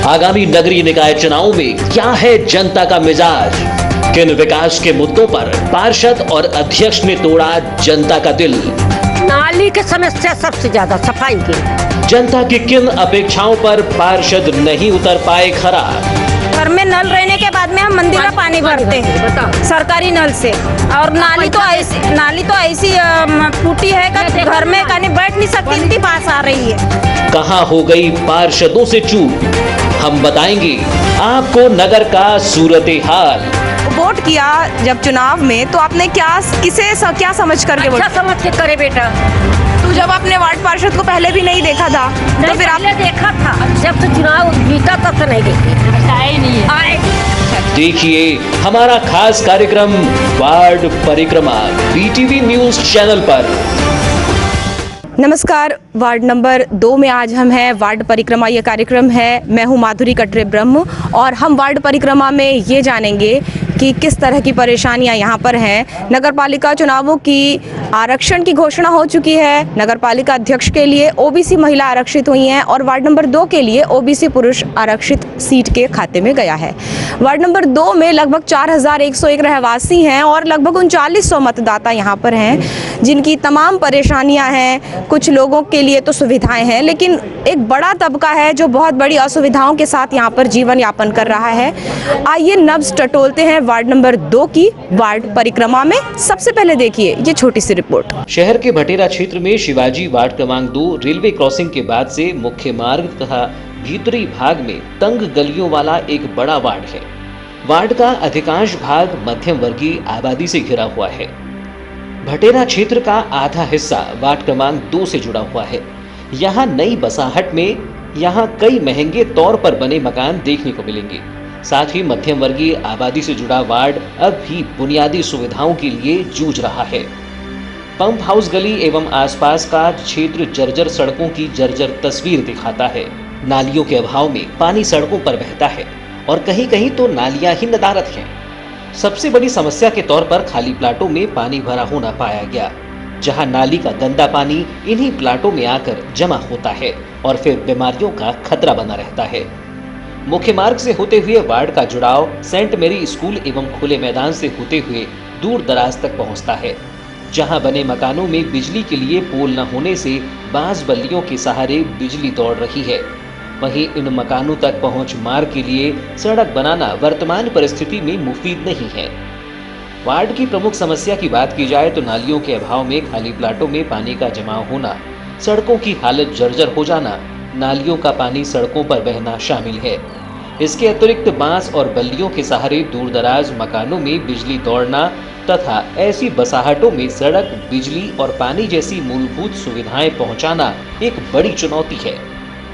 आगामी नगरीय निकाय चुनाव में क्या है जनता का मिजाज? किन विकास के मुद्दों पर पार्षद और अध्यक्ष ने तोड़ा जनता का दिल? नाली की समस्या सबसे ज्यादा, सफाई की। जनता की किन अपेक्षाओं पर पार्षद नहीं उतर पाए खरा? घर में नल रहने के बाद में हम मंदिर का पानी भरते हैं सरकारी नल से, और नाली तो ऐसी टूटी है कि घर में कहीं बैठ नहीं सकती, इतनी पास आ रही है। कहां हो गई पार्षदों से चूक? हम बताएंगे आपको नगर का सूरत हाल। वोट किया जब चुनाव में, तो आपने क्या समझ करके वोट? अच्छा समझ के करे बेटा। तो जब आपने वार्ड पार्षद को पहले भी नहीं देखा था, तो फिर आपने देखा था? जब से चुनाव जीता तब से नहीं देखी, आए नहीं है। देखिए हमारा खास कार्यक्रम वार्ड परिक्रमा BTV न्यूज चैनल पर। नमस्कार, वार्ड नंबर 2 में आज हम हैं। वार्ड परिक्रमा ये कार्यक्रम है। मैं हूं माधुरी कटरे ब्रह्म, और हम वार्ड परिक्रमा में ये जानेंगे कि किस तरह की परेशानियां यहाँ पर हैं। नगर पालिका चुनावों की आरक्षण की घोषणा हो चुकी है। नगर पालिका अध्यक्ष के लिए OBC महिला आरक्षित हुई हैं, और वार्ड नंबर 2 के लिए OBC पुरुष आरक्षित सीट के खाते में गया है। वार्ड नंबर 2 में लगभग 4101 रहवासी हैं, और लगभग 3900 मतदाता यहाँ पर हैं, जिनकी तमाम परेशानियां हैं। कुछ लोगों के लिए तो सुविधाएं हैं, लेकिन एक बड़ा तबका है जो बहुत बड़ी असुविधाओं के साथ यहाँ पर जीवन यापन कर रहा है। आइए नब्ज टटोलते हैं वार्ड नंबर 2 की वार्ड परिक्रमा में। सबसे पहले देखिए ये छोटी सी रिपोर्ट। शहर के भटेरा क्षेत्र में शिवाजी वार्ड क्रमांक 2 रेलवे क्रॉसिंग के बाद से मुख्य मार्ग तथा भीतरी भाग में तंग गलियों वाला एक बड़ा वार्ड है। वार्ड का अधिकांश भाग मध्यम वर्गीय आबादी से घिरा हुआ है। भटेरा क्षेत्र का आधा हिस्सा वार्ड क्रमांक 2 से जुड़ा हुआ है। यहाँ नई बसाहट में यहाँ कई महंगे तौर पर बने मकान देखने को मिलेंगे। साथ ही मध्यम वर्गीय आबादी से जुड़ा वार्ड अब भी बुनियादी सुविधाओं के लिए जूझ रहा है। पंप हाउस गली एवं आसपास का क्षेत्र जर्जर सड़कों की जर्जर तस्वीर दिखाता है। नालियों के अभाव में पानी सड़कों पर बहता है, और कहीं कहीं तो नालियां ही नदारद हैं। सबसे बड़ी समस्या के तौर पर खाली प्लाटों में पानी भरा होना पाया गया, जहां नाली का गंदा पानी इन्हीं प्लाटों में आकर जमा होता है और फिर बीमारियों का खतरा बना रहता है। मुख्य मार्ग से होते हुए वार्ड का जुड़ाव सेंट मेरी स्कूल एवं खुले मैदान से होते हुए दूर दराज तक पहुंचता है, जहां बने मकानों में बिजली के लिए पोल न होने से बांस बल्लियों के सहारे बिजली दौड़ रही है। वहीं इन मकानों तक पहुंच मार्ग के लिए सड़क बनाना वर्तमान परिस्थिति में मुफीद नहीं है। वार्ड की प्रमुख समस्या की बात की जाए तो नालियों के अभाव में खाली प्लाटों में पानी का जमाव होना, सड़कों की हालत जर्जर हो जाना, नालियों का पानी सड़कों पर बहना शामिल है। इसके अतिरिक्त बांस और बल्लियों के सहारे दूर दराज मकानों में बिजली दौड़ना तथा ऐसी बसाहटों में सड़क, बिजली और पानी जैसी मूलभूत सुविधाएं पहुंचाना एक बड़ी चुनौती है।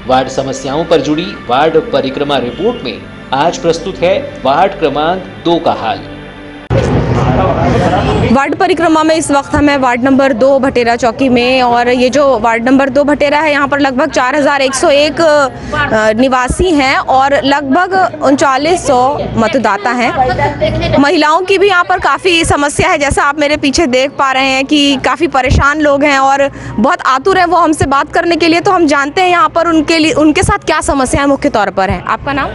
वार्ड समस्याओं पर जुड़ी वार्ड परिक्रमा रिपोर्ट में आज प्रस्तुत है वार्ड क्रमांक 2 का हाल। वार्ड परिक्रमा में इस वक्त हम हैं वार्ड नंबर 2 भटेरा चौकी में, और ये जो वार्ड नंबर 2 भटेरा है, यहाँ पर लगभग 4101 निवासी हैं और लगभग 3900 मतदाता हैं। महिलाओं की भी यहाँ पर काफ़ी समस्या है, जैसा आप मेरे पीछे देख पा रहे हैं कि काफ़ी परेशान लोग हैं और बहुत आतुर हैं वो हमसे बात करने के लिए। तो हम जानते हैं यहाँ पर उनके साथ क्या समस्याएं मुख्य तौर पर हैं। आपका नाम?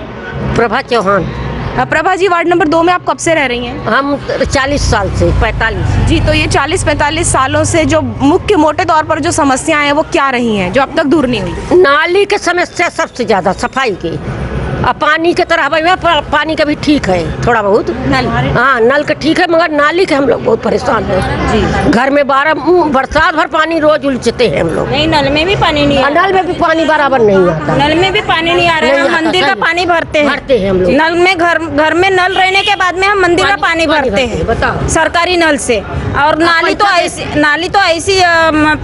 प्रभा चौहान। प्रभा जी, वार्ड नंबर 2 में आप कब से रह रही हैं? हम 40 साल से 45। जी, तो ये 40-45 सालों से जो मुख्य मोटे तौर पर जो समस्याएं हैं वो क्या रही हैं जो अब तक दूर नहीं हुई? नाली की समस्या सबसे ज्यादा, सफाई की। अब पानी के तरह पानी का भी ठीक है, थोड़ा बहुत नल, हाँ नल का ठीक है, मगर नाली के हम लोग बहुत परेशान हैं जी। घर में बरसात भर पानी रोज उलझते हैं हम लोग। नहीं, नल में भी पानी नहीं, नल में भी पानी बराबर नहीं आता। नल में भी पानी नहीं आ रहा है। हम मंदिर का पानी भरते हैं हम लोग। नल में घर में नल रहने के बाद में हम मंदिर का पानी भरते हैं, बताओ, सरकारी नल से। और नाली तो ऐसी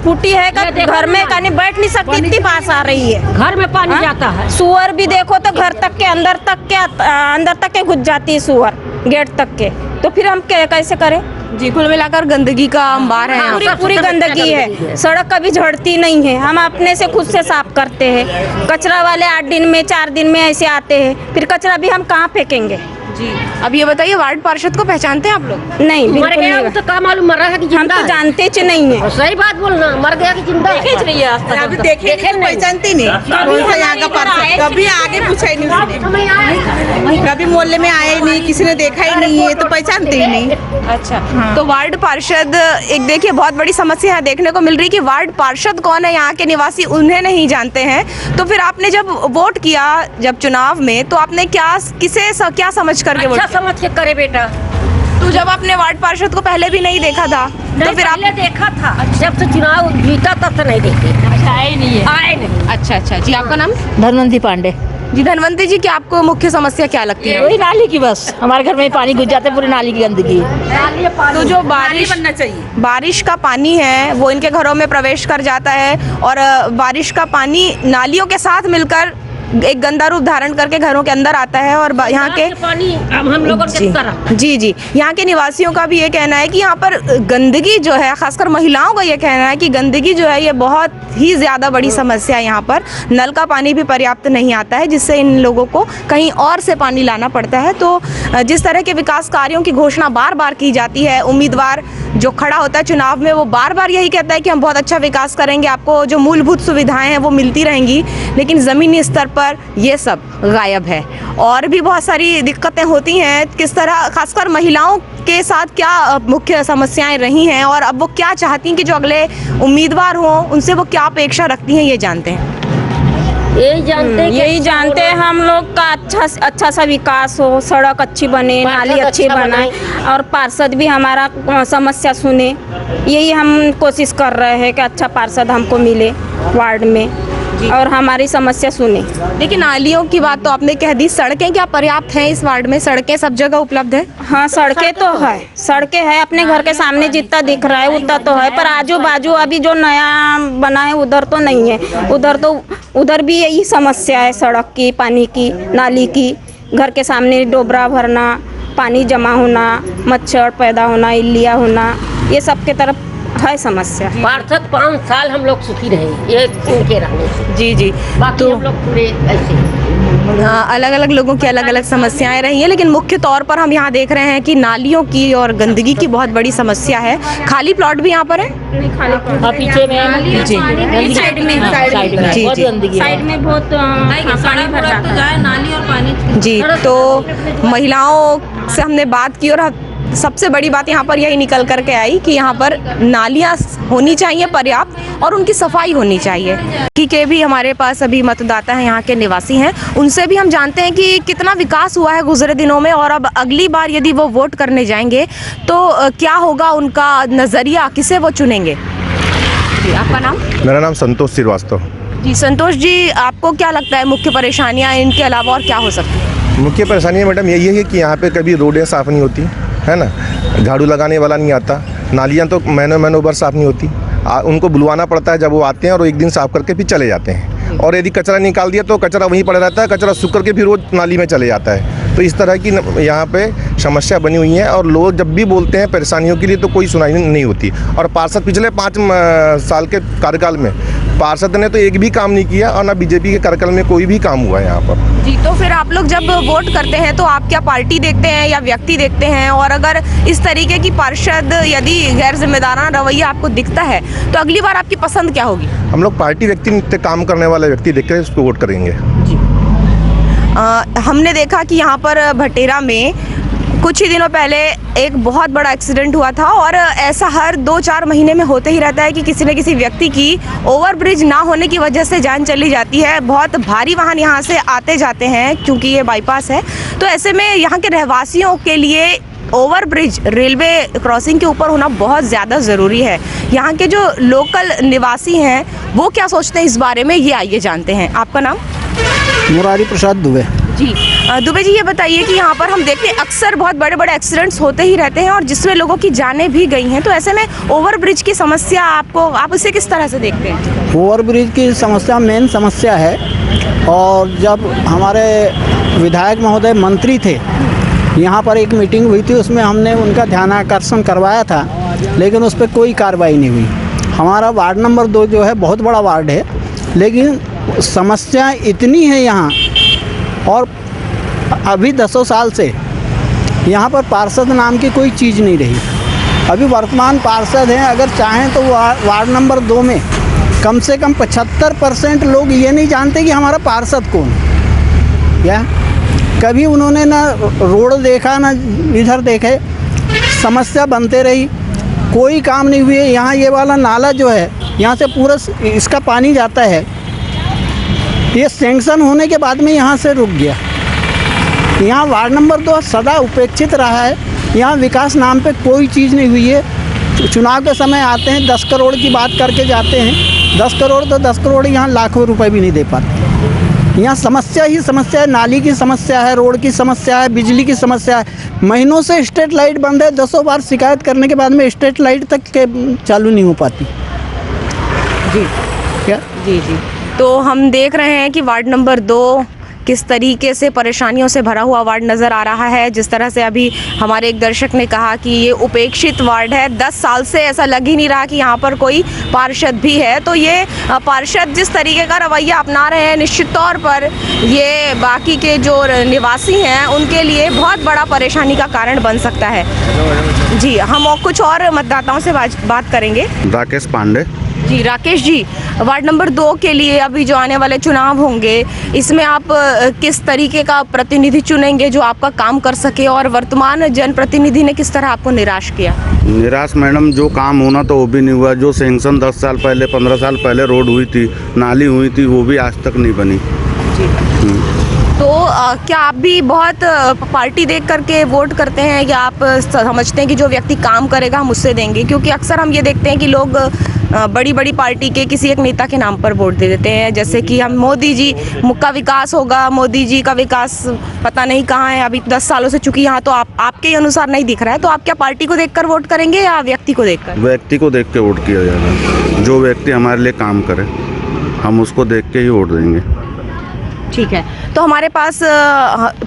फूटी है कि घर में कहीं बैठ नहीं सकती, इतनी पास आ रही है। घर में पानी जाता है। सुअर भी देखो तो घर तक के अंदर तक के घुस जाती है, सुअर गेट तक के। तो फिर हम कैसे करें जी? कुल मिलाकर गंदगी का अंबार है, पूरी गंदगी है। सड़क कभी झड़ती नहीं है, हम अपने से खुद से साफ करते हैं। कचरा वाले 8 दिन में 4 दिन में ऐसे आते हैं, फिर कचरा भी हम कहाँ फेंकेंगे? जी, अब ये बताइए वार्ड पार्षद को पहचानते हैं आप लोग? नहीं, मर बिल्कुल गया नहीं। वो तो क्या मालूम मर रहा है कि हम जिंदा तो है? जानते च नहीं है। सही बात बोलना, मर गया कि जिंदा है? अभी देखे नहीं, पहचानते नहीं कौन सा यहाँ का पार्षद, कभी आगे पूछा ही नहीं उसने, कभी मोहल्ले में आए ही नहीं, किसी ने देखा ही नहीं है तो पहचानते ही नहीं। अच्छा, तो वार्ड पार्षद एक देखिए बहुत बड़ी समस्या है देखने को मिल रही कि वार्ड पार्षद कौन है, यहाँ के निवासी उन्हें नहीं जानते हैं। तो फिर आपने जब वोट किया जब चुनाव में, तो आपने क्या समझ करके वोट अच्छा किया? समझ के करे बेटा। तो जब आपने वार्ड पार्षद को पहले भी नहीं देखा था तो फिर आप पहले देखा था, जब से चुनाव जीता तब से नहीं देखे। आए नहीं। अच्छा जी, आपका नाम? धनवंती पांडे। जी धनवंती जी, क्या आपको मुख्य समस्या क्या लगती है? वही नाली की, बस हमारे घर में पानी घुस जाता है, पूरी नाली की गंदगी। तो जो बारिश का पानी है वो इनके घरों में प्रवेश कर जाता है और बारिश का पानी नालियों के साथ मिलकर एक गंदा रूप धारण करके घरों के अंदर आता है और यहाँ के पानी अब हम लोगों के तरह। जी यहाँ के निवासियों का भी ये कहना है कि यहाँ पर गंदगी जो है, खासकर महिलाओं का ये कहना है कि गंदगी जो है ये बहुत ही ज़्यादा बड़ी समस्या है। यहाँ पर नल का पानी भी पर्याप्त नहीं आता है, जिससे इन लोगों को कहीं और से पानी लाना पड़ता है। तो जिस तरह के विकास कार्यों की घोषणा बार बार की जाती है, उम्मीदवार जो खड़ा होता है चुनाव में वो बार बार यही कहता है कि हम बहुत अच्छा विकास करेंगे, आपको जो मूलभूत सुविधाएं हैं वो मिलती रहेंगी, लेकिन ज़मीनी स्तर पर ये सब गायब है। और भी बहुत सारी दिक्कतें होती हैं, किस तरह खासकर महिलाओं के साथ क्या मुख्य समस्याएं रही हैं और अब वो क्या चाहती हैं कि जो अगले उम्मीदवार हों उनसे वो क्या अपेक्षा रखती हैं, ये जानते हैं। यही जानते हैं हम लोग का अच्छा सा विकास हो, सड़क अच्छी बने, नाली अच्छी बनाए और पार्षद भी हमारा समस्या सुने। यही हम कोशिश कर रहे हैं कि अच्छा पार्षद हमको मिले वार्ड में और हमारी समस्या सुने। लेकिन नालियों की बात तो आपने कह दी, सड़कें क्या पर्याप्त हैं इस वार्ड में? सड़कें सब जगह उपलब्ध है? हाँ, सड़कें तो है, सड़कें है, अपने घर के सामने जितना दिख रहा है उतना तो है, पर आजू बाजू अभी जो नया बना है उधर तो नहीं है। उधर भी यही समस्या है, सड़क की, पानी की, नाली की, घर के सामने डोबरा भरना, पानी जमा होना, मच्छर पैदा होना, इल्लियाँ होना, ये सब के तरफ है समस्या। पार्षद 5 साल हम लोग सुखी रहे, ये उनके रहने से। जी बाकी तो हम लोग पूरे ऐसे। हाँ, अलग अलग लोगों की अलग अलग समस्याएं रही हैं, लेकिन मुख्य तौर पर हम यहाँ देख रहे हैं कि नालियों की और गंदगी की बहुत बड़ी समस्या है। खाली प्लॉट भी यहाँ पर है? नहीं, खाली पीछे में जी साइड में जी बहुत जी गंदगी है। साइड में बहुत पानी भर जाता है। नाली और पानी जी। तो महिलाओं से हमने बात की और सबसे बड़ी बात यहाँ पर यही निकल करके आई कि यहाँ पर नालियाँ होनी चाहिए पर्याप्त और उनकी सफाई होनी चाहिए। ठीक है, भी हमारे पास अभी मतदाता हैं, यहाँ के निवासी हैं, उनसे भी हम जानते हैं कि कितना विकास हुआ है गुजरे दिनों में और अब अगली बार यदि वो वोट करने जाएंगे तो क्या होगा, उनका नज़रिया, किसे वो चुनेंगे। जी, आपका नाम? मेरा नाम संतोष श्रीवास्तव। जी संतोष जी, आपको क्या लगता है मुख्य परेशानियाँ इनके अलावा और क्या हो सकती है? मुख्य परेशानी मैडम यही है कि यहाँ पे कभी रोडें साफ़ नहीं होती है ना, झाड़ू लगाने वाला नहीं आता, नालियाँ तो महीनों भर साफ़ नहीं होती, उनको बुलवाना पड़ता है जब वो आते हैं और एक दिन साफ़ करके फिर चले जाते हैं। और यदि कचरा निकाल दिया तो कचरा वहीं पड़ा रहता है, कचरा सूख करके फिर रोज नाली में चले जाता है। तो इस तरह की यहाँ पे समस्या बनी हुई है और लोग जब भी बोलते हैं परेशानियों के लिए तो कोई सुनाई नहीं होती। और पार्षद पिछले 5 साल के कार्यकाल में पार्षद ने तो एक भी काम नहीं किया और ना बीजेपी के कार्यकाल में कोई भी काम हुआ है यहाँ पर। जी, तो फिर आप लोग जब वोट करते हैं तो आप क्या पार्टी देखते हैं या व्यक्ति देखते हैं? और अगर इस तरीके की पार्षद यदि गैर जिम्मेदाराना रवैया आपको दिखता है तो अगली बार आपकी पसंद क्या होगी? हम लोग पार्टी व्यक्ति काम करने वाले व्यक्ति देख कर उसको वोट करेंगे। हमने देखा कि यहाँ पर भटेरा में कुछ ही दिनों पहले एक बहुत बड़ा एक्सीडेंट हुआ था और ऐसा हर 2-4 महीने में होते ही रहता है कि किसी न किसी व्यक्ति की ओवरब्रिज ना होने की वजह से जान चली जाती है। बहुत भारी वाहन यहाँ से आते जाते हैं क्योंकि ये बाईपास है। तो ऐसे में यहाँ के रहवासियों के लिए ओवरब्रिज, रेलवे क्रॉसिंग के ऊपर होना बहुत ज़्यादा ज़रूरी है। यहाँ के जो लोकल निवासी हैं वो क्या सोचते हैं इस बारे में, ये आइए जानते हैं। आपका नाम? मुरारी प्रसाद दुबे। जी दुबे जी, ये बताइए कि यहाँ पर हम देखते हैं अक्सर बहुत बड़े बड़े एक्सीडेंट्स होते ही रहते हैं और जिसमें लोगों की जानें भी गई हैं, तो ऐसे में ओवरब्रिज की समस्या आप इसे किस तरह से देखते हैं? ओवरब्रिज की समस्या मेन समस्या है और जब हमारे विधायक महोदय मंत्री थे, यहाँ पर एक मीटिंग हुई थी, उसमें हमने उनका ध्यानाकर्षण करवाया था, लेकिन उस पर कोई कार्रवाई नहीं हुई। हमारा वार्ड नंबर 2 जो है बहुत बड़ा वार्ड है, लेकिन समस्या इतनी है यहाँ और अभी 10 साल से यहाँ पर पार्षद नाम की कोई चीज़ नहीं रही। अभी वर्तमान पार्षद हैं, अगर चाहें तो वार्ड नंबर 2 में कम से कम 75% लोग ये नहीं जानते कि हमारा पार्षद कौन है। क्या कभी उन्होंने ना रोड देखा ना इधर देखे, समस्या बनते रही, कोई काम नहीं हुए। यहाँ ये वाला नाला जो है, यहाँ से पूरा इसका पानी जाता है, ये सैंक्शन होने के बाद में यहाँ से रुक गया। यहाँ वार्ड नंबर 2 सदा उपेक्षित रहा है। यहाँ विकास नाम पे कोई चीज़ नहीं हुई है। चुनाव के समय आते हैं, 10 करोड़ की बात करके जाते हैं। 10 करोड़ तो 10 करोड़ यहाँ लाखों रुपए भी नहीं दे पाते। यहाँ समस्या ही समस्या है, नाली की समस्या है, रोड की समस्या है, बिजली की समस्या है। महीनों से स्ट्रीट लाइट बंद है, 10 बार शिकायत करने के बाद में स्ट्रीट लाइट तक के चालू नहीं हो पाती। जी क्या जी जी। तो हम देख रहे हैं कि वार्ड नंबर 2 किस तरीके से परेशानियों से भरा हुआ वार्ड नज़र आ रहा है। जिस तरह से अभी हमारे एक दर्शक ने कहा कि ये उपेक्षित वार्ड है, 10 साल से ऐसा लग ही नहीं रहा कि यहाँ पर कोई पार्षद भी है। तो ये पार्षद जिस तरीके का रवैया अपना रहे हैं, निश्चित तौर पर ये बाकी के जो निवासी हैं उनके लिए बहुत बड़ा परेशानी का कारण बन सकता है। जी, हम और कुछ और मतदाताओं से बात करेंगे। राकेश पांडे। जी राकेश जी, वार्ड नंबर 2 के लिए अभी जो आने वाले चुनाव होंगे, इसमें आप किस तरीके का प्रतिनिधि चुनेंगे जो आपका काम कर सके, और वर्तमान जनप्रतिनिधि ने किस तरह आपको निराश किया? निराश मैडम, जो काम होना तो वो भी नहीं हुआ। जो सैंक्शन 10 साल पहले 15 साल पहले रोड हुई थी, नाली हुई थी, वो भी आज तक नहीं बनी। तो क्या आप भी बहुत पार्टी देख करके वोट करते हैं, या आप समझते हैं कि जो व्यक्ति काम करेगा हम उससे देंगे? क्योंकि अक्सर हम ये देखते हैं कि लोग बड़ी बड़ी पार्टी के किसी एक नेता के नाम पर वोट दे देते हैं, जैसे कि हम मोदी जी का विकास होगा, मोदी जी का विकास पता नहीं कहाँ है, अभी 10 सालों से चुकी यहाँ, तो आपके अनुसार नहीं दिख रहा है। तो आप क्या पार्टी को देखकर वोट करेंगे या व्यक्ति को देखकर? व्यक्ति को देख के वोट किया जाएगा। जो व्यक्ति हमारे लिए काम करे हम उसको देख के ही वोट देंगे। ठीक है, तो हमारे पास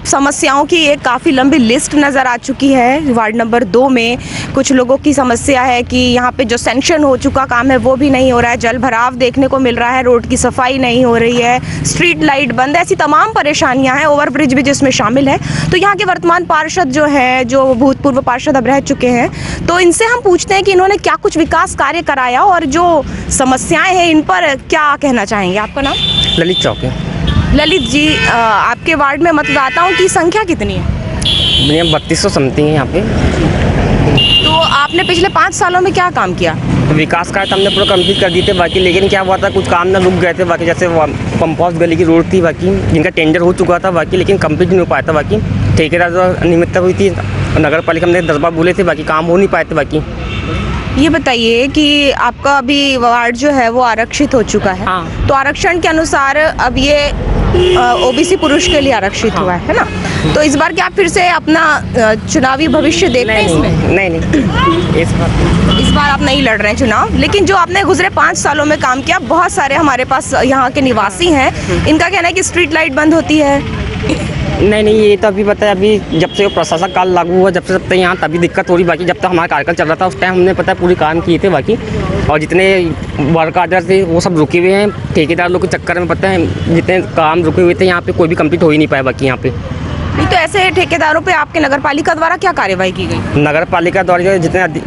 समस्याओं की एक काफ़ी लंबी लिस्ट नज़र आ चुकी है। वार्ड नंबर 2 में कुछ लोगों की समस्या है कि यहाँ पे जो सैंक्शन हो चुका काम है वो भी नहीं हो रहा है, जल भराव देखने को मिल रहा है, रोड की सफाई नहीं हो रही है, स्ट्रीट लाइट बंद है, ऐसी तमाम परेशानियाँ हैं। ओवरब्रिज भी जिसमें शामिल है। तो यहाँ के वर्तमान पार्षद जो है, जो भूतपूर्व पार्षद अब रह चुके हैं, तो इनसे हम पूछते हैं कि इन्होंने क्या कुछ विकास कार्य कराया और जो समस्याएँ हैं इन पर क्या कहना चाहेंगे। आपका नाम? ललित चौक है। ललित जी, आपके वार्ड में मतदाताओं की संख्या कितनी है? भैया 3200 समथिंग है यहाँ पे। तो आपने पिछले 5 सालों में क्या काम किया? विकास कार्य हमने पूरा कंप्लीट कर दिए थे बाकी, लेकिन क्या हुआ था, कुछ काम ना रुक गए थे बाकी। जैसे पंप हाउस गली की रोड थी बाकी, जिनका टेंडर हो चुका था बाकी, लेकिन कंप्लीट नहीं हो पाया था बाकी। ठेकेदार जो अनियमितता हुई थी, नगर पालिका में 10 बार बोले थे बाकी, काम हो नहीं पाए थे बाकी। ये बताइए कि आपका अभी वार्ड जो है वो आरक्षित हो चुका है। हाँ। तो आरक्षण के अनुसार अब ये ओबीसी पुरुष के लिए आरक्षित हुआ है ना? तो इस बार क्या फिर से अपना चुनावी भविष्य देखते हैं इसमें? नहीं, इस बार आप नहीं लड़ रहे हैं चुनाव, लेकिन जो आपने गुजरे 5 सालों में काम किया, बहुत सारे हमारे पास यहाँ के निवासी हैं, इनका कहना है कि स्ट्रीट लाइट बंद होती है। नहीं, ये तो अभी पता है, अभी जब से वो प्रशासक काल लागू हुआ, जब से यहाँ तभी दिक्कत हो रही बाकी। जब तक हमारा कार्यकाल चल रहा था उस टाइम हमने पता है पूरी काम किए थे बाकी, और जितने वर्क आर्डर थे वो सब रुके हुए हैं। ठेकेदार लोग के चक्कर में पता है जितने काम रुके हुए थे यहाँ पे कोई भी कंप्लीट हो ही नहीं पाया बाकी यहाँ पे। नहीं, तो ऐसे ठेकेदारों पे आपके नगर पालिका द्वारा क्या कार्यवाही की गई? नगर पालिका द्वारा जितने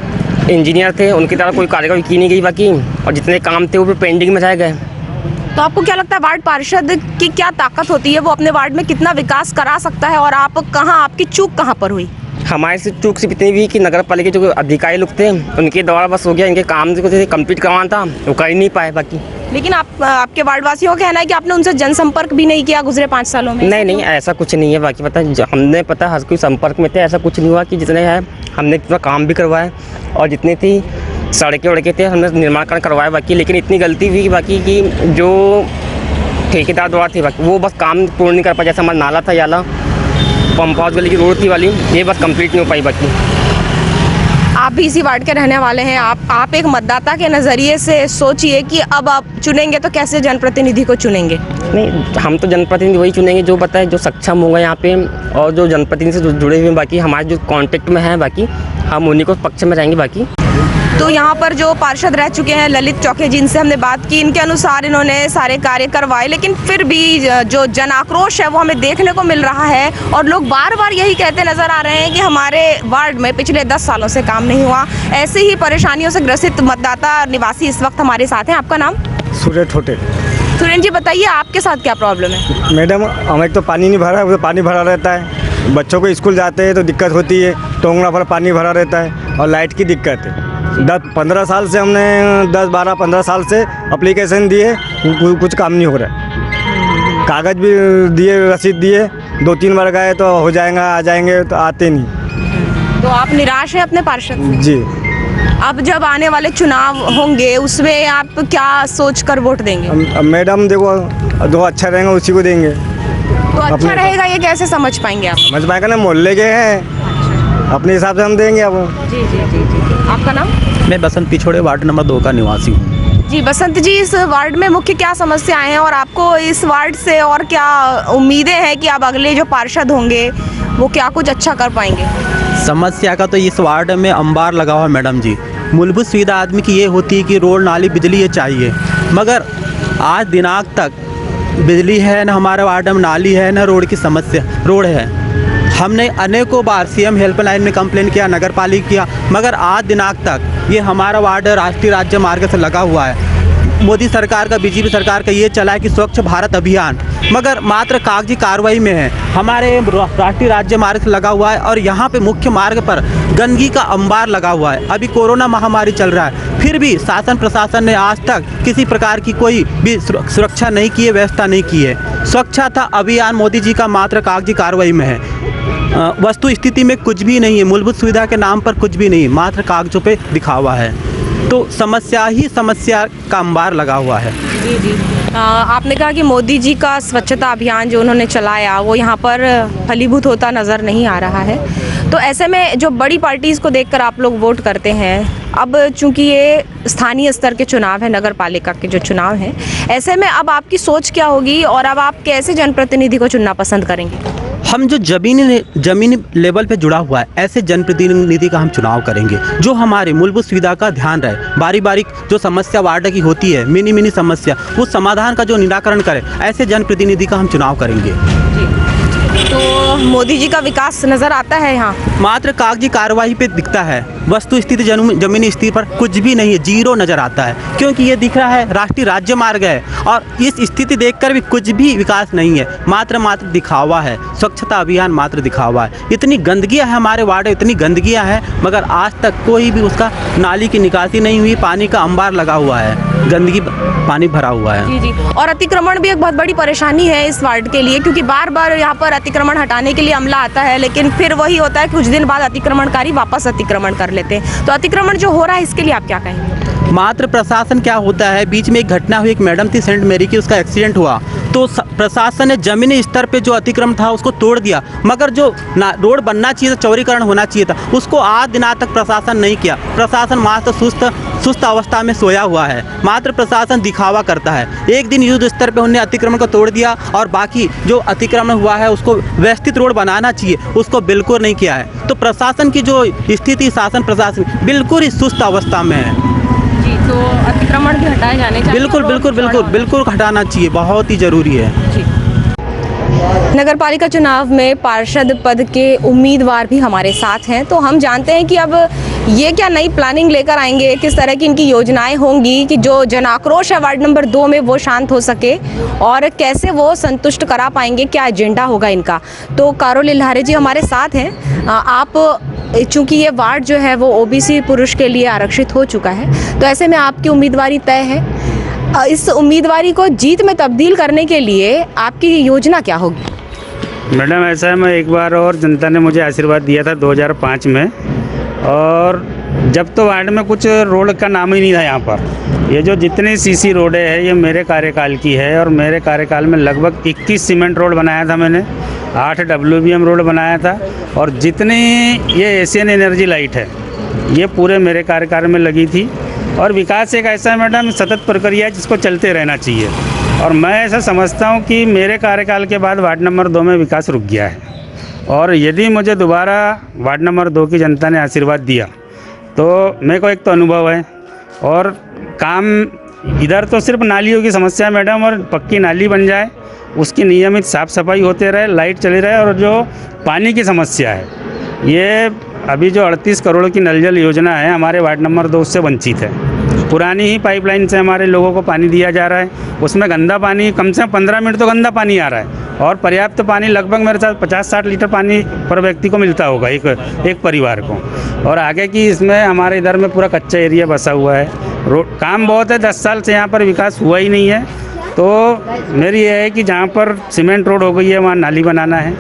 इंजीनियर थे उनके द्वारा कोई कार्यवाही की नहीं गई बाकी, और जितने काम थे वो पेंडिंग में जाए गए। तो आपको क्या लगता है वार्ड पार्षद की क्या ताकत होती है, वो अपने वार्ड में कितना विकास करा सकता है, और आप कहाँ, आपकी चूक कहाँ पर हुई? हमारे से चूक सिर्फ इतनी भी कि नगर पालिका जो अधिकारी लोग थे उनके द्वारा बस हो गया, इनके काम जो कंप्लीट करवाना था वो कर ही नहीं पाए बाकी। लेकिन आपके वार्ड वासियों का कहना है कि आपने उनसे जनसंपर्क भी नहीं किया गुजरे 5 सालों में। नहीं, ऐसा कुछ नहीं है बाकी। पता हमने पता हर कोई संपर्क में थे, ऐसा कुछ नहीं हुआ कि जितने हैं हमने पूरा काम भी करवाया, और जितनी थी सड़कें वड़कें थे हमने निर्माण करवाया बाकी। लेकिन इतनी गलती हुई बाकी कि जो ठेकेदार द्वारा थे बाकी वो बस काम पूर्ण नहीं कर पाए। जैसे हमारा नाला था याला, पंप हाउस गली की रोड थी वाली, ये बस कंप्लीट नहीं हो पाई बाकी। आप भी इसी वार्ड के रहने वाले हैं, आप एक मतदाता के नज़रिए से सोचिए कि अब आप चुनेंगे तो कैसे जनप्रतिनिधि को चुनेंगे? नहीं, हम तो जनप्रतिनिधि वही चुनेंगे जो बताए, जो सक्षम होगा यहाँ पे, और जो जनप्रतिनिधि से जुड़े हुए हैं बाकी, हमारे जो कांटेक्ट में हैं बाकी, हम उन्हीं को पक्ष में रहेंगे बाकी। तो यहाँ पर जो पार्षद रह चुके हैं ललित चौके, जिनसे हमने बात की, इनके अनुसार इन्होंने सारे कार्य करवाए, लेकिन फिर भी जो जन आक्रोश है वो हमें देखने को मिल रहा है और लोग बार बार यही कहते नजर आ रहे हैं कि हमारे वार्ड में पिछले 10 सालों से काम नहीं हुआ। ऐसी ही परेशानियों से ग्रसित मतदाता निवासी इस वक्त हमारे साथ हैं। आपका नाम? सूरज होटल। सुरेंद्र जी, बताइए आपके साथ क्या प्रॉब्लम है? मैडम, हमें तो पानी नहीं भरा, तो पानी भरा रहता है, बच्चों को स्कूल जाते हैं तो दिक्कत होती है, टोंगना पर पानी भरा रहता है और लाइट की दिक्कत है। 10-15 साल से हमने 10-12-15 साल से एप्लीकेशन दिए, कुछ काम नहीं हो रहा है। कागज़ भी दिए, रसीद दिए, 2-3 बार गए तो हो जाएगा, आ जाएंगे, तो आते नहीं। तो आप निराश हैं अपने पार्षद से? जी। अब जब आने वाले चुनाव होंगे उसमें आप क्या सोचकर वोट देंगे? मैडम देखो, जो अच्छा रहेगा उसी को देंगे। तो अच्छा रहेगा ये कैसे समझ पाएंगे आप? समझ पाएगा ना, मोहल्ले के हैं, अपने हिसाब से हम देंगे अब। जी जी जी जी। आपका नाम? मैं बसंत पिछोड़े वार्ड नंबर 2 का निवासी हूँ। जी बसंत जी, इस वार्ड में मुख्य क्या समस्याएं हैं और आपको इस वार्ड से और क्या उम्मीदें हैं कि आप अगले जो पार्षद होंगे वो क्या कुछ अच्छा कर पाएंगे? समस्या का तो इस वार्ड में अंबार लगा हुआ है मैडम जी। मूलभूत सुविधा आदमी की ये होती है कि रोड, नाली, बिजली ये चाहिए, मगर आज दिनांक तक बिजली है ना, हमारे वार्ड में नाली है ना, रोड की समस्या, रोड है। हमने अनेकों बार सीएम हेल्पलाइन में कंप्लेन किया, नगर पालिका किया, मगर आज दिनांक तक ये हमारा वार्ड राष्ट्रीय राज्य मार्ग से लगा हुआ है। मोदी सरकार का, बीजेपी सरकार का ये चला है कि स्वच्छ भारत अभियान, मगर मात्र कागजी कार्रवाई में है। हमारे राष्ट्रीय राज्य मार्ग से लगा हुआ है और यहाँ पे मुख्य मार्ग पर गंदगी का अंबार लगा हुआ है। अभी कोरोना महामारी चल रहा है, फिर भी शासन प्रशासन ने आज तक किसी प्रकार की कोई भी सुरक्षा नहीं की है, व्यवस्था नहीं की है। स्वच्छता अभियान मोदी जी का मात्र कागजी कार्रवाई में है, वस्तु स्थिति में कुछ भी नहीं है, मूलभूत सुविधा के नाम पर कुछ भी नहीं, मात्र कागजों पे दिखावा है। तो समस्या ही समस्या का अंबार लगा हुआ है। जी जी। आपने कहा कि मोदी जी का स्वच्छता अभियान जो उन्होंने चलाया वो यहाँ पर फलीभूत होता नज़र नहीं आ रहा है। तो ऐसे में जो बड़ी पार्टीज़ को देखकर आप लोग वोट करते हैं, अब चूंकि ये स्थानीय स्तर के चुनाव है, नगर पालिका के जो चुनाव हैं, ऐसे में अब आपकी सोच क्या होगी और अब आप कैसे जनप्रतिनिधि को चुनना पसंद करेंगे? हम जो जमीनी लेवल पे जुड़ा हुआ है, ऐसे जनप्रतिनिधि का हम चुनाव करेंगे जो हमारे मूलभूत सुविधा का ध्यान रहे। बारी बारी जो समस्या वार्ड की होती है, मिनी समस्या, उस समाधान का जो निराकरण करे, ऐसे जनप्रतिनिधि का हम चुनाव करेंगे। तो मोदी जी का विकास नज़र आता है यहाँ? मात्र कागजी कार्रवाई पे दिखता है, वस्तु स्थिति जमीनी स्थिति पर कुछ भी नहीं है, जीरो नज़र आता है। क्योंकि ये दिख रहा है राष्ट्रीय राज्य मार्ग है और इस स्थिति देखकर भी कुछ भी विकास नहीं है, मात्र दिखावा है। स्वच्छता अभियान मात्र दिखावा है। इतनी गंदगियाँ है हमारे वार्ड में, इतनी गंदगियाँ हैं, मगर आज तक कोई भी उसका नाली की निकासी नहीं हुई, पानी का अंबार लगा हुआ है, गंदगी पानी भरा हुआ है। जी जी। और अतिक्रमण भी एक बहुत बड़ी परेशानी है इस वार्ड के लिए, क्योंकि बार बार यहाँ पर अतिक्रमण हटाने के लिए अमला आता है, लेकिन फिर वही होता है कुछ दिन बाद अतिक्रमणकारी वापस अतिक्रमण कर लेते हैं। तो अतिक्रमण जो हो रहा है इसके लिए आप क्या कहेंगे? मात्र प्रशासन क्या होता है, बीच में एक घटना हुई, एक मैडम थी सेंट मेरी की, उसका एक्सीडेंट हुआ, तो प्रशासन ने जमीनी स्तर पे जो अतिक्रमण था उसको तोड़ दिया, मगर जो रोड बनना चाहिए था, चौड़ीकरण होना चाहिए था, उसको आज दिनों तक प्रशासन नहीं किया। प्रशासन मात्र सुस्त अवस्था में सोया हुआ है, मात्र प्रशासन दिखावा करता है। एक दिन युद्ध स्तर पे उन्होंने अतिक्रमण को तोड़ दिया और बाकी जो अतिक्रमण हुआ है उसको व्यवस्थित रोड बनाना चाहिए, उसको बिल्कुल नहीं किया है। तो प्रशासन की जो स्थिति, शासन प्रशासन बिल्कुल ही सुस्त अवस्था में है। तो अतिक्रमण भी हटाए जाने चाहिए। बिल्कुल हटाना चाहिए, बहुत ही ज़रूरी है। नगर पालिका चुनाव में पार्षद पद के उम्मीदवार भी हमारे साथ हैं, तो हम जानते हैं कि अब ये क्या नई प्लानिंग लेकर आएंगे, किस तरह की इनकी योजनाएं होंगी कि जो जन आक्रोश है वार्ड नंबर 2 में वो शांत हो सके और कैसे वो संतुष्ट करा पाएंगे, क्या एजेंडा होगा इनका। तो कारो लिल्हारे जी हमारे साथ हैं। आप चूँकि ये वार्ड जो है वो ओबीसी पुरुष के लिए आरक्षित हो चुका है, तो ऐसे में आपकी उम्मीदवारी तय है। इस उम्मीदवारी को जीत में तब्दील करने के लिए आपकी योजना क्या होगी? मैडम, ऐसा है, मैं एक बार और जनता ने मुझे आशीर्वाद दिया था 2005 में, और जब तो वार्ड में कुछ रोड का नाम ही नहीं था। यहाँ पर ये जो जितनी सीसी रोडें हैं ये मेरे कार्यकाल की है, और मेरे कार्यकाल में लगभग 21 सीमेंट रोड बनाया था मैंने, 8 WBM रोड बनाया था, और जितनी ये एशियन एनर्जी लाइट है ये पूरे मेरे कार्यकाल में लगी थी। और विकास एक ऐसा है मैडम, सतत प्रक्रिया है जिसको चलते रहना चाहिए, और मैं ऐसा समझता हूँ कि मेरे कार्यकाल के बाद वार्ड नंबर 2 में विकास रुक गया है, और यदि मुझे दोबारा वार्ड नंबर 2 की जनता ने आशीर्वाद दिया तो मेरे को एक तो अनुभव है। और काम इधर तो सिर्फ नालियों की समस्या है मैडम, और पक्की नाली बन जाए, उसकी नियमित साफ़ सफाई होते रहे, लाइट चली रहे, और जो पानी की समस्या है, ये अभी जो 38 करोड़ की नल जल योजना है हमारे वार्ड नंबर 2 से वंचित है। पुरानी ही पाइपलाइन से हमारे लोगों को पानी दिया जा रहा है, उसमें गंदा पानी, कम से कम 15 मिनट तो गंदा पानी आ रहा है, और पर्याप्त पानी लगभग मेरे साथ 50-60 लीटर पानी पर व्यक्ति को मिलता होगा एक परिवार को। और आगे की इसमें हमारे इधर में पूरा कच्चा एरिया बसा हुआ है, रोड काम बहुत है, 10 साल से यहाँ पर विकास हुआ ही नहीं है। तो मेरी ये है कि जहाँ पर सीमेंट रोड हो गई है वहाँ नाली बनाना है,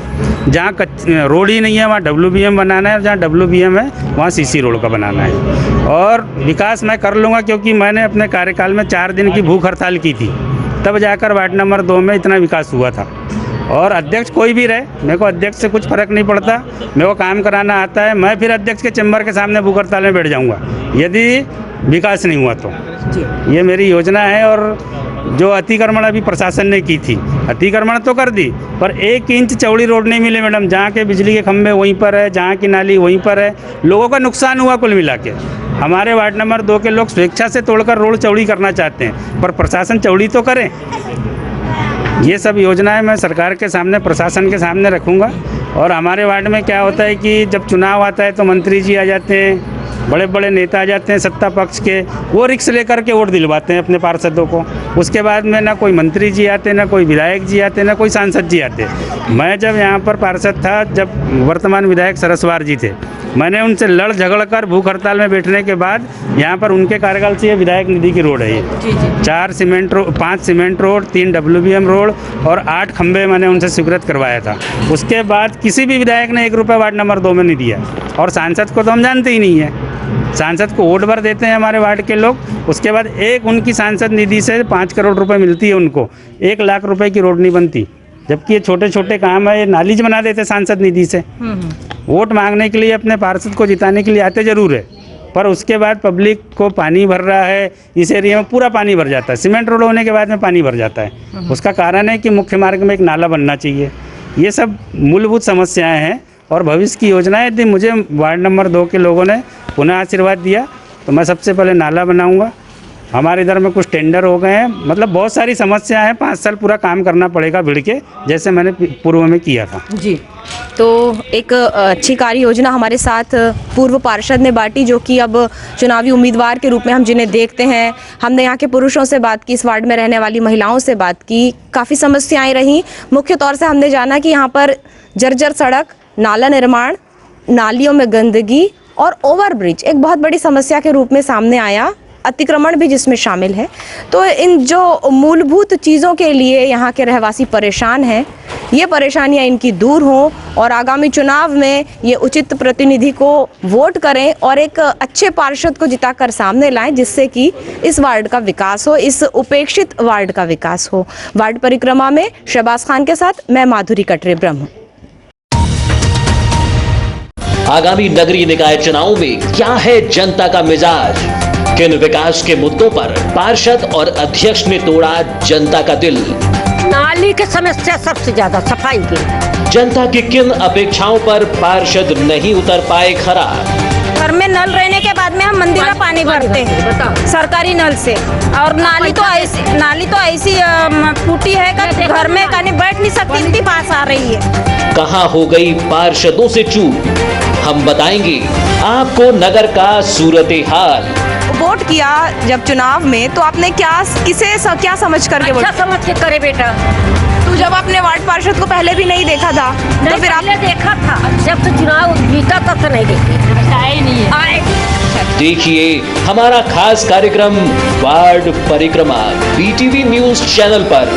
जहाँ रोड ही नहीं है वहाँ WBM बनाना है, और जहाँ WBM है वहाँ CC रोड का बनाना है। और विकास मैं कर लूँगा, क्योंकि मैंने अपने कार्यकाल में 4 दिन की भूख हड़ताल की थी, तब जाकर वार्ड नंबर 2 में इतना विकास हुआ था। और अध्यक्ष कोई भी रहे, मेरे को अध्यक्ष से कुछ फ़र्क नहीं पड़ता, मेरे को काम कराना आता है, मैं फिर अध्यक्ष के चैम्बर के सामने भूख हड़ताल में बैठ जाऊँगा यदि विकास नहीं हुआ तो। ये मेरी योजना है। और जो अतिक्रमण अभी प्रशासन ने की थी, अतिक्रमण तो कर दी, पर 1 इंच चौड़ी रोड नहीं मिली मैडम। जहाँ के बिजली के खंभे वहीं पर है, जहाँ की नाली वहीं पर है, लोगों का नुकसान हुआ कुल मिला के। हमारे वार्ड नंबर 2 के लोग स्वेच्छा से तोड़कर रोड चौड़ी करना चाहते हैं, पर प्रशासन चौड़ी तो करे। ये सब योजनाएं मैं सरकार के सामने, प्रशासन के सामने रखूँगा। और हमारे वार्ड में क्या होता है कि जब चुनाव आता है तो मंत्री जी आ जाते हैं, बड़े बड़े नेता आ जाते हैं सत्ता पक्ष के, वो रिक्स लेकर के वोट दिलवाते हैं अपने पार्षदों को। उसके बाद में ना कोई मंत्री जी आते, ना कोई विधायक जी आते, ना कोई सांसद जी आते। मैं जब यहाँ पर पार्षद था, जब वर्तमान विधायक सरस्वार जी थे, मैंने उनसे लड़ झगड़ कर भूख हड़ताल में बैठने के बाद यहाँ पर उनके कार्यकाल से ये विधायक निधि की रोड है ये 5 सीमेंट रोड, 3 WBM रोड और 8 खंबे मैंने उनसे स्वीकृत करवाया था। उसके बाद किसी भी विधायक ने 1 रुपया वार्ड नंबर 2 में नहीं दिया। और सांसद को तो हम जानते ही नहीं है, सांसद को वोट भर देते हैं हमारे वार्ड के लोग। उसके बाद एक उनकी सांसद निधि से 5 करोड़ रुपए मिलती है उनको, 1 लाख रुपए की रोड नहीं बनती। जबकि ये छोटे छोटे काम है, ये नाली बना देते सांसद निधि से। वोट मांगने के लिए अपने पार्षद को जिताने के लिए आते जरूर है, पर उसके बाद पब्लिक को पानी भर रहा है, इस एरिया में पूरा पानी भर जाता है। सीमेंट रोड होने के बाद में पानी भर जाता है। उसका कारण है कि मुख्य मार्ग में एक नाला बनना चाहिए। ये सब मूलभूत समस्याएं हैं और भविष्य की योजना है। यदि मुझे वार्ड नंबर 2 के लोगों ने पुनः आशीर्वाद दिया तो मैं सबसे पहले नाला बनाऊंगा। हमारे इधर में कुछ टेंडर हो गए हैं, मतलब बहुत सारी समस्या है। 5 साल पूरा काम करना पड़ेगा भिड़ के, जैसे मैंने पूर्व में किया था। जी, तो एक अच्छी कार्य योजना हमारे साथ पूर्व पार्षद ने बांटी, जो कि अब चुनावी उम्मीदवार के रूप में हम जिन्हें देखते हैं। हमने यहाँ के पुरुषों से बात की, इस वार्ड में रहने वाली महिलाओं से बात की, काफ़ी समस्याएं रहीं। मुख्य तौर से हमने जाना कि यहाँ पर जर्जर सड़क, नाला निर्माण, नालियों में गंदगी और ओवरब्रिज एक बहुत बड़ी समस्या के रूप में सामने आया, अतिक्रमण भी जिसमें शामिल है। तो इन जो मूलभूत चीज़ों के लिए यहाँ के रहवासी परेशान हैं, ये परेशानियाँ इनकी दूर हों और आगामी चुनाव में ये उचित प्रतिनिधि को वोट करें और एक अच्छे पार्षद को जिताकर सामने लाएं, जिससे कि इस वार्ड का विकास हो, इस उपेक्षित वार्ड का विकास हो। वार्ड परिक्रमा में शहबाज खान के साथ मैं माधुरी कटरे ब्रह्म। आगामी नगरीय निकाय चुनाव में क्या है जनता का मिजाज? किन विकास के मुद्दों पर पार्षद और अध्यक्ष ने तोड़ा जनता का दिल? नाली की समस्या सबसे ज्यादा, सफाई की। जनता की किन अपेक्षाओं पर पार्षद नहीं उतर पाए खरा? घर में नल रहने के बाद में हम मंदिर का पानी भरते हैं सरकारी नल से। और नाली तो ऐसी टूटी है कि घर में कहीं बैठ नहीं सकती, इतनी पास आ रही है। कहां हो गई पार्षदों से चूक? हम बताएंगे आपको नगर का सूरत हाल। वोट किया जब चुनाव में, तो आपने क्या समझ करके वोट? अच्छा समझ के करे बेटा। तू जब अपने वार्ड पार्षद को पहले भी नहीं देखा था, तो फिर आपने देखा था? जब से चुनाव जीता तब से नहीं देखी, आए नहीं है। देखिए हमारा खास कार्यक्रम वार्ड परिक्रमा BTV न्यूज चैनल पर।